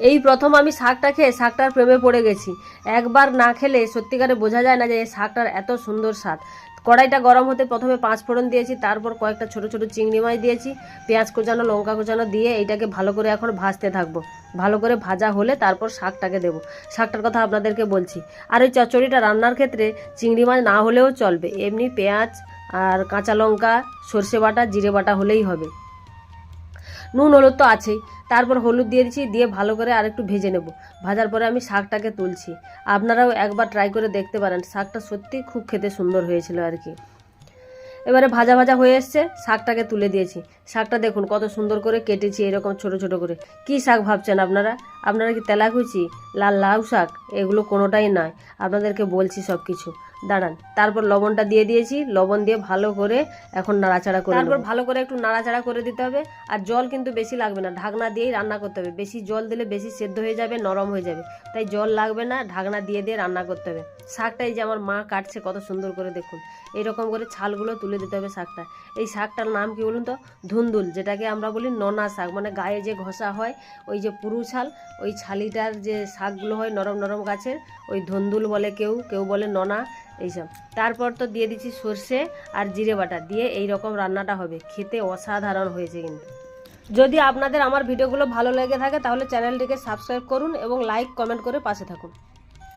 এই প্রথম আমি শাকটা খেয়ে শাকটার প্রেমে পড়ে গেছি। একবার না খেলে সত্যিকারে বোঝা যায় না যে এই শাকটার এত সুন্দর স্বাদ। কড়াইটা গরম হতে প্রথমে 5 ফোড়ন দিয়েছি, তারপর কয়েকটা ছোট ছোট চিংড়ি মাছ দিয়েছি, পেঁয়াজ কোচানো, লঙ্কা কোচানো দিয়ে এইটাকে ভালো করে এখন ভাজতে থাকবো। ভালো করে ভাজা হলে তারপর শাকটাকে দেবো। শাকটার কথা আপনাদেরকে বলছি। আর ওই চচ্চড়িটা রান্নার ক্ষেত্রে চিংড়ি মাছ না হলেও চলবে, এমনি পেঁয়াজ আর কাঁচা লঙ্কা, সর্ষে বাটা, জিরে বাটা হলেই হবে। নুন হলুদ তো আছেই। তারপর হলুদ দিয়ে দিচ্ছি, দিয়ে ভালো করে আর একটু ভেজে নেব। ভাজার পরে আমি শাকটাকে তুলছি। আপনারাও একবার ট্রাই করে দেখতে পারেন, শাকটা সত্যিই খুব খেতে সুন্দর হয়েছিল আর কি। এবারে ভাজা ভাজা হয়ে এসছে, শাকটাকে তুলে দিয়েছি। শাকটা দেখুন কত সুন্দর করে কেটেছি এরকম ছোট ছোট করে। কি শাক ভাবছেন আপনারা? আপনারা কি তেলাকুচি, লাউ শাক? এগুলো কোনোটাই নয়, আপনাদেরকে বলছি সব কিছু। দাঁড়ান, তারপর লবণটা দিয়ে দিয়েছি, লবণ দিয়ে ভালো করে এখন নাড়াচাড়া করে তারপর ভালো করে একটু নাড়াচাড়া করে দিতে হবে। আর জল কিন্তু বেশি লাগবে না, ঢাকনা দিয়েই রান্না করতে হবে। বেশি জল দিলে বেশি সেদ্ধ হয়ে যাবে, নরম হয়ে যাবে। তাই জল লাগবে না, ঢাকনা দিয়ে দিয়ে রান্না করতে হবে। শাকটাই যে আমার মা কাটছে কত সুন্দর করে, দেখুন এইরকম করে ছালগুলো তুলে দিতে হবে শাকটা। এই শাকটার নাম কি বলুন তো? ধুন্দুল, যেটাকে আমরা বলি নোনা শাক, মানে গায়ে যে ঘষা হয় ওই যে পুরু ছাল, ওই ছালিটার যে শাকগুলো হয় নরম নরম গাছের, ওই ধুন্দুল বলে, কেউ কেউ বলে নোনা, এইসব। তারপর তো দিয়ে দিচ্ছি সর্ষে আর জিরে বাটা, দিয়ে এই রকম রান্নাটা হবে। খেতে অসাধারণ হয়েছে কিন্তু। যদি আপনাদের আমার ভিডিওগুলো ভালো লেগে থাকে তাহলে চ্যানেলটিকে সাবস্ক্রাইব করুন এবং লাইক কমেন্ট করে পাশে থাকুন।